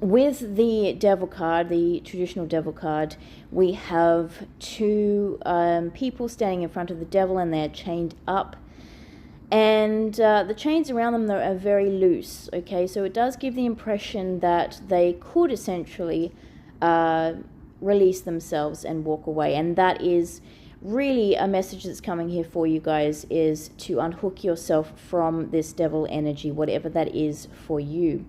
Speaker 1: with the devil card, the traditional devil card, we have two people standing in front of the devil, and they're chained up. And the chains around them are very loose, okay? So it does give the impression that they could essentially release themselves and walk away. And that is really a message that's coming here for you guys, is to unhook yourself from this devil energy, whatever that is for you.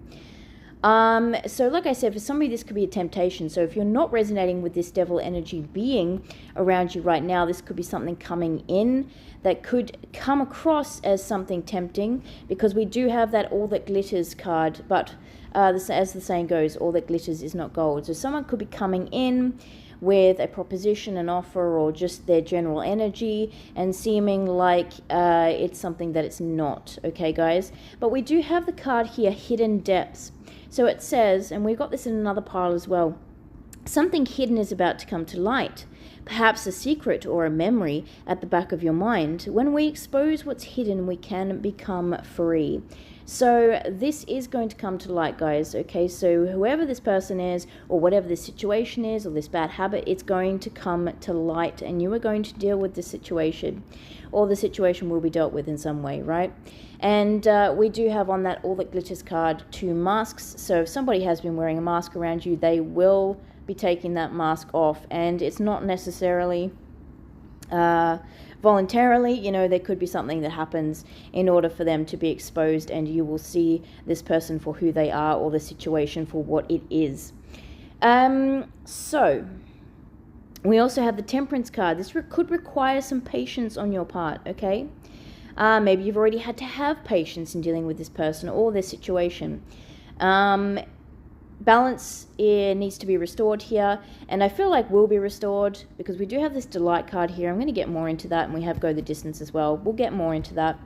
Speaker 1: So like I said, for somebody this could be a temptation. So if you're not resonating with this devil energy being around you right now, this could be something coming in that could come across as something tempting, because we do have that all that glitters card, but as the saying goes, all that glitters is not gold. So someone could be coming in with a proposition, an offer, or just their general energy, and seeming like it's something that it's not, okay guys? But we do have the card here, hidden depths. So it says, and we've got this in another pile as well, something hidden is about to come to light, perhaps a secret or a memory at the back of your mind. When we expose what's hidden, we can become free. So this is going to come to light, guys, okay? So whoever this person is, or whatever this situation is, or this bad habit, it's going to come to light, and you are going to deal with the situation, or the situation will be dealt with in some way, right? And we do have on that all that glitters card 2 masks. So if somebody has been wearing a mask around you, they will be taking that mask off, and it's not necessarily voluntarily. You know, there could be something that happens in order for them to be exposed, and you will see this person for who they are, or the situation for what it is. So we also have the Temperance card. This could require some patience on your part, okay? Maybe you've already had to have patience in dealing with this person or their situation. Balance needs to be restored here, and I feel like will be restored, because we do have this Delight card here. I'm going to get more into that, and we have Go the Distance as well. We'll get more into that.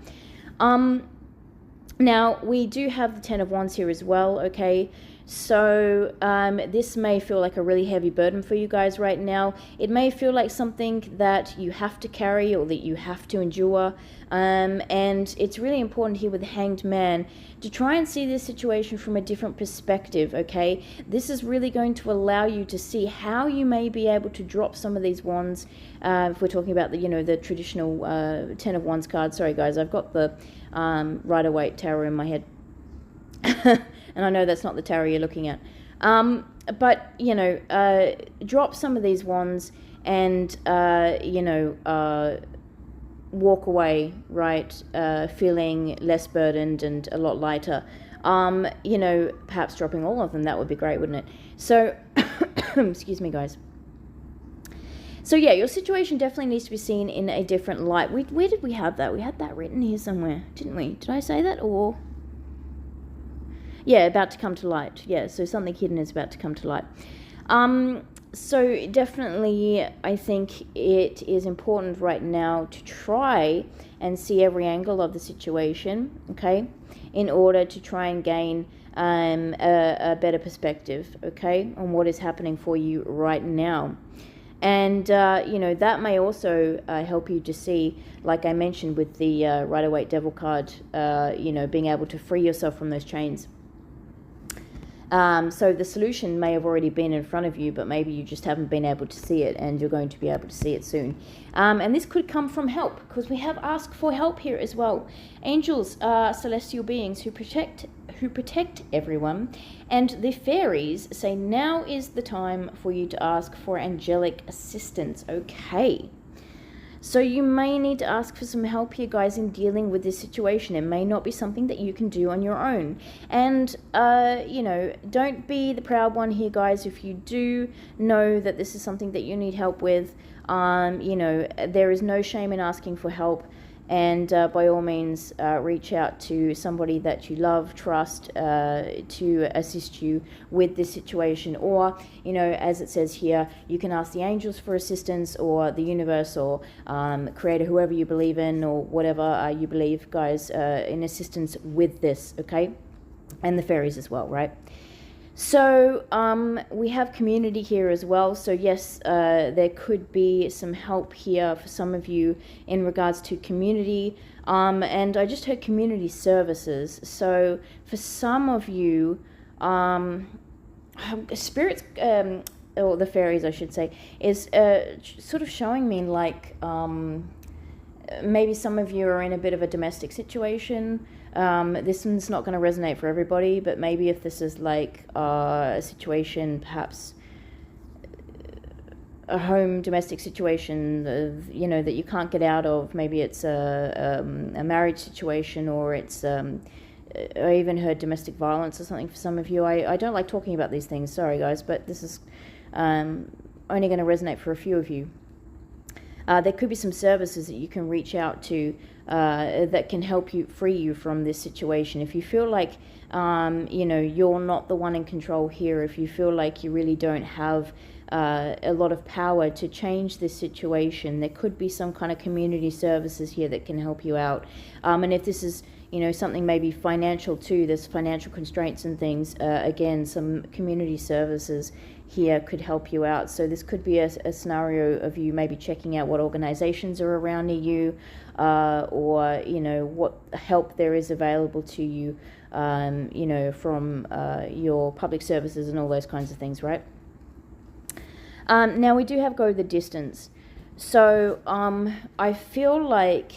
Speaker 1: Now, we do have the Ten of Wands here as well, okay? So this may feel like a really heavy burden for you guys right now. It may feel like something that you have to carry, or that you have to endure. And it's really important here with the Hanged Man to try and see this situation from a different perspective, okay? This is really going to allow you to see how you may be able to drop some of these wands. If we're talking about the, you know, the traditional Ten of Wands card. Sorry guys, I've got the Rider-Waite Tarot in my head. And I know that's not the tarot you're looking at. But, you know, drop some of these wands and, you know, walk away, right, feeling less burdened and a lot lighter. You know, perhaps dropping all of them, that would be great, wouldn't it? So, excuse me, guys. So, yeah, your situation definitely needs to be seen in a different light. Where did we have that? We had that written here somewhere, didn't we? Did I say that, or... Yeah, about to come to light. Yeah, so something hidden is about to come to light. So definitely, I think it is important right now to try and see every angle of the situation, okay, in order to try and gain a better perspective, okay, on what is happening for you right now. And, you know, that may also help you to see, like I mentioned with the Rider-Waite Devil card, you know, being able to free yourself from those chains. So the solution may have already been in front of you, but maybe you just haven't been able to see it, and you're going to be able to see it soon. And this could come from help, because we have asked for help here as well. Angels are celestial beings who protect everyone, and the fairies say now is the time for you to ask for angelic assistance. Okay. So you may need to ask for some help here, guys, in dealing with this situation. It may not be something that you can do on your own. And, you know, don't be the proud one here, guys. If you do know that this is something that you need help with, you know, there is no shame in asking for help. And by all means, reach out to somebody that you love, trust, to assist you with this situation. Or, you know, as it says here, you can ask the angels for assistance, or the universe, or creator, whoever you believe in, or whatever you believe, guys, in assistance with this, okay? And the fairies as well, right? So we have community here as well. So yes, there could be some help here for some of you in regards to community. And I just heard community services. So for some of you, spirits, or the fairies I should say, is sort of showing me like maybe some of you are in a bit of a domestic situation. This one's not going to resonate for everybody, but maybe if this is like a situation, perhaps a home domestic situation, that you can't get out of. Maybe it's a marriage situation, or it's I even heard domestic violence or something for some of you. I don't like talking about these things, sorry guys, but this is only going to resonate for a few of you. There could be some services that you can reach out to that can help you, free you from this situation. If you feel like you're not the one in control here, if you feel like you really don't have a lot of power to change this situation, there could be some kind of community services here that can help you out. And if this is something maybe financial too, there's financial constraints and things, again, some community services here could help you out. So this could be a scenario of you maybe checking out what organizations are around near you, or what help there is available to you, from your public services and all those kinds of things, right? Now we do have go the distance. So I feel like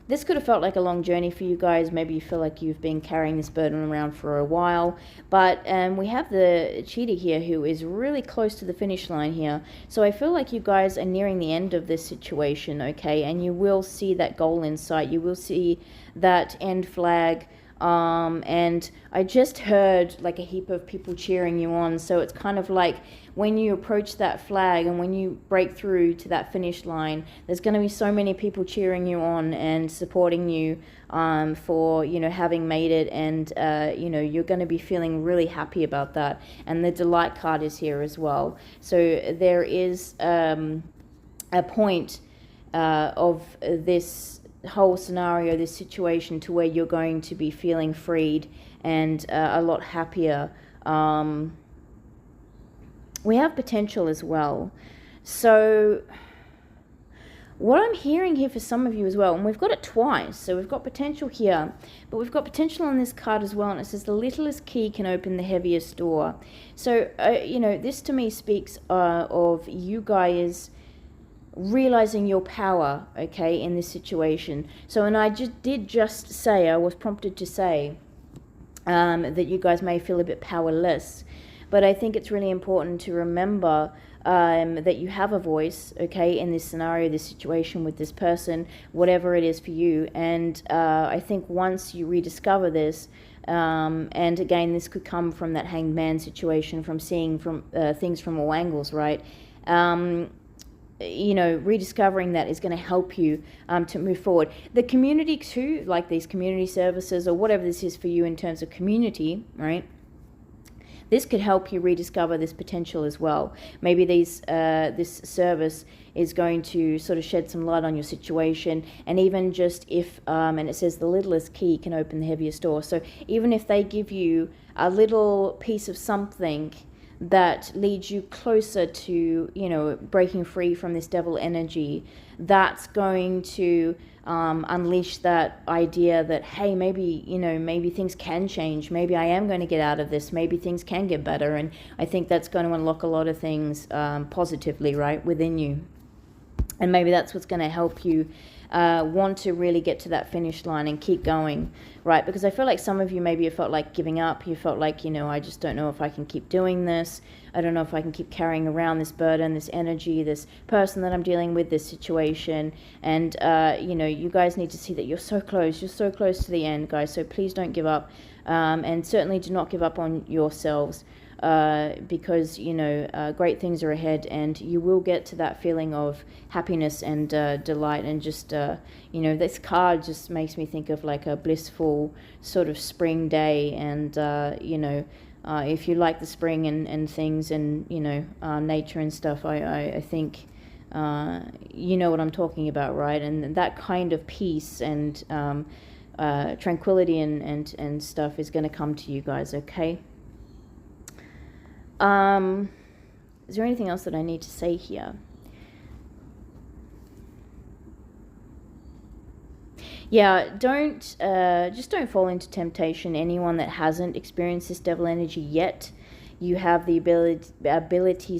Speaker 1: this could have felt like a long journey for you guys. Maybe you feel like you've been carrying this burden around for a while. But we have the cheater here who is really close to the finish line here. So I feel like you guys are nearing the end of this situation, okay? And you will see that goal in sight. You will see that end flag. And I just heard like a heap of people cheering you on. So it's kind of like when you approach that flag and when you break through to that finish line, there's going to be so many people cheering you on and supporting you for having made it, and you're going to be feeling really happy about that. And the delight card is here as well. So there is a point of this whole scenario, this situation, to where you're going to be feeling freed and a lot happier. We have potential as well. So what I'm hearing here for some of you as well, and we've got it twice, so we've got potential here, but we've got potential on this card as well, and it says the littlest key can open the heaviest door. So this to me speaks of you guys realizing your power, okay, in this situation. So, and I was prompted to say that you guys may feel a bit powerless, but I think it's really important to remember that you have a voice, okay, in this scenario, this situation with this person, whatever it is for you. And I think once you rediscover this, and again, this could come from that hanged man situation, from seeing from things from all angles, right? Rediscovering that is going to help you to move forward. The community too, like these community services or whatever this is for you in terms of community, right? This could help you rediscover this potential as well. Maybe this service is going to sort of shed some light on your situation, and even just if, and it says the littlest key can open the heaviest door. So even if they give you a little piece of something that leads you closer to, breaking free from this devil energy, that's going to unleash that idea that, hey, maybe things can change. Maybe I am going to get out of this. Maybe things can get better. And I think that's going to unlock a lot of things positively, right, within you. And maybe that's what's going to help you want to really get to that finish line and keep going, right? Because I feel like some of you maybe have felt like giving up. You felt like, I just don't know if I can keep doing this. I don't know if I can keep carrying around this burden, this energy, this person that I'm dealing with, this situation. And, you guys need to see that you're so close. You're so close to the end, guys. So please don't give up. And certainly do not give up on yourselves. Because great things are ahead, and you will get to that feeling of happiness and delight. And just this card just makes me think of like a blissful sort of spring day. And if you like the spring and things and nature and stuff, I think you know what I'm talking about, right? And that kind of peace and tranquility and stuff is going to come to you guys, okay? Is there anything else that I need to say here? Yeah, just don't fall into temptation. Anyone that hasn't experienced this devil energy yet, you have the ability,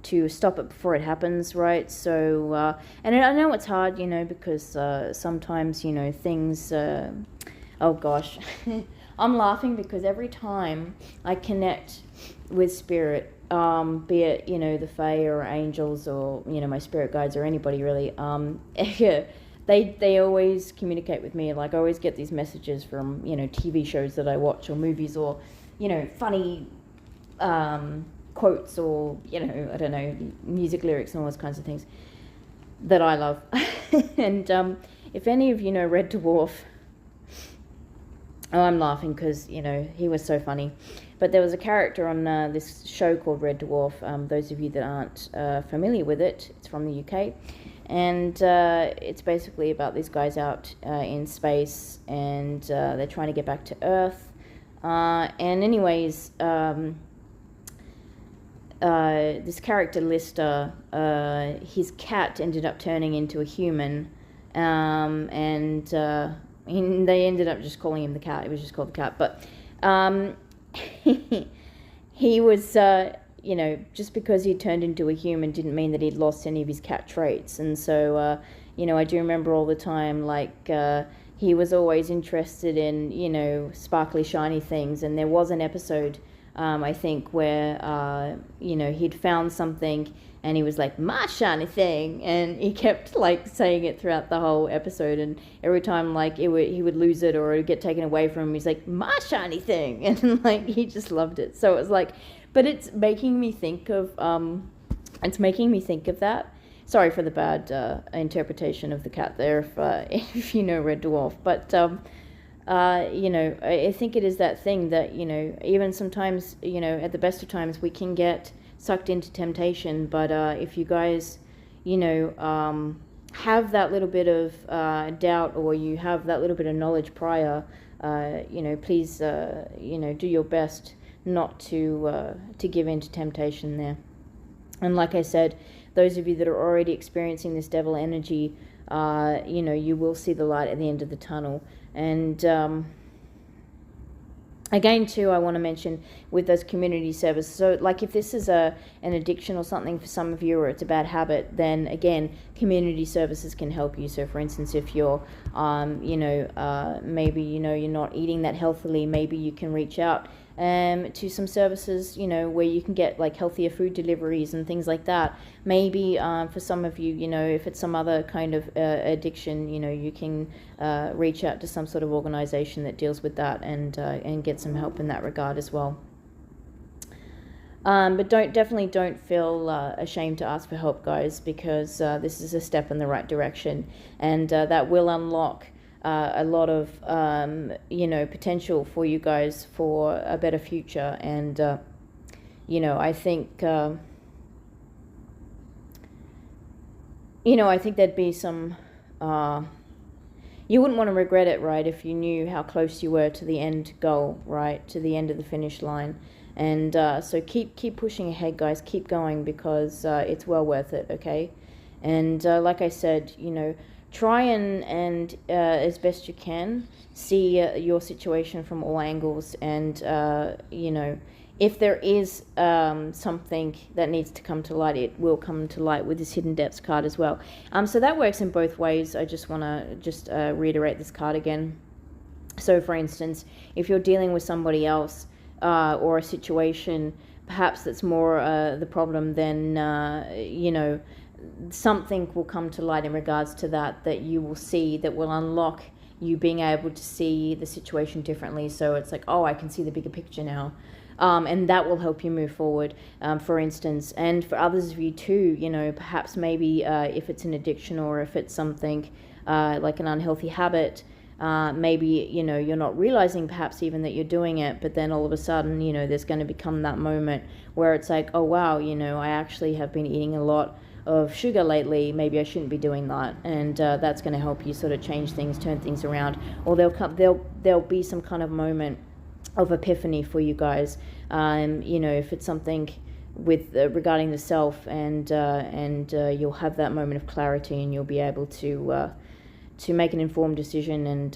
Speaker 1: to stop it before it happens, right? So, and I know it's hard, because sometimes, things, oh gosh, I'm laughing because every time I connect with spirit, be it, the Fae or angels or, my spirit guides or anybody really, yeah, they always communicate with me. Like, I always get these messages from, TV shows that I watch or movies or, funny quotes or, I don't know, music lyrics and all those kinds of things that I love. And if any of you know Red Dwarf, oh, I'm laughing because, he was so funny. But there was a character on this show called Red Dwarf. Those of you that aren't familiar with it, it's from the UK. And it's basically about these guys out in space, and they're trying to get back to Earth. And anyways, this character Lister, his cat ended up turning into a human, and they ended up just calling him the cat. It was just called the cat. But he was, just because he turned into a human didn't mean that he'd lost any of his cat traits. And so, I do remember all the time, like, he was always interested in, sparkly, shiny things. And there was an episode, I think, where, he'd found something and he was like, my shiny thing. And he kept, like, saying it throughout the whole episode. And every time, like, he would lose it or it would get taken away from him, he's like, my shiny thing. And, like, he just loved it. So it was like, but it's making me think of that. Sorry for the bad interpretation of the cat there, if you know Red Dwarf. But, I think it is that thing that, even sometimes, at the best of times, we can get sucked into temptation. But if you guys, have that little bit of doubt, or you have that little bit of knowledge prior, please, do your best not to give in to temptation there. And like I said, those of you that are already experiencing this devil energy, you will see the light at the end of the tunnel. And again, too, I want to mention with those community services. So, like, if this is an addiction or something for some of you, or it's a bad habit, then again, community services can help you. So, for instance, if you're, maybe you're not eating that healthily, maybe you can reach out to some services, where you can get like healthier food deliveries and things like that. Maybe for some of you, if it's some other kind of addiction, you can reach out to some sort of organization that deals with that and get some help in that regard as well. But definitely don't feel ashamed to ask for help, guys, because this is a step in the right direction, and that will unlock a lot of potential for you guys for a better future. And I think I think there'd be some you wouldn't want to regret it, right, if you knew how close you were to the end goal, right, to the end of the finish line. And so keep pushing ahead, guys, keep going, because it's well worth it, okay? And like I said, try and as best you can, see your situation from all angles. And, if there is something that needs to come to light, it will come to light with this Hidden Depths card as well. So that works in both ways. I just want to reiterate this card again. So, for instance, if you're dealing with somebody else or a situation, perhaps that's more the problem, then, something will come to light in regards to that you will see, that will unlock you being able to see the situation differently. So it's like, oh, I can see the bigger picture now. And that will help you move forward, for instance. And for others of you too, perhaps maybe if it's an addiction or if it's something like an unhealthy habit, maybe, you're not realizing perhaps even that you're doing it, but then all of a sudden, there's going to become that moment where it's like, oh, wow, I actually have been eating a lot of sugar lately, maybe I shouldn't be doing that. And that's going to help you sort of change things, turn things around. Or there'll be some kind of moment of epiphany for you guys, if it's something with regarding the self, and you'll have that moment of clarity, and you'll be able to make an informed decision and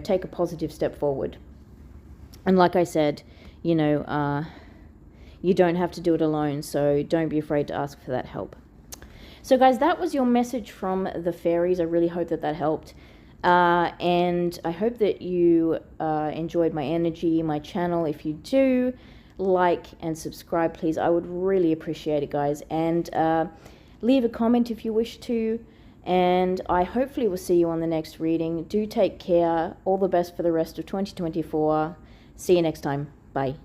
Speaker 1: take a positive step forward. And like I said, you know, you don't have to do it alone, so don't be afraid to ask for that help. So guys, that was your message from the fairies. I really hope that helped. And I hope that you enjoyed my energy, my channel. If you do, like and subscribe, please. I would really appreciate it, guys. And leave a comment if you wish to. And I hopefully will see you on the next reading. Do take care. All the best for the rest of 2024. See you next time. Bye.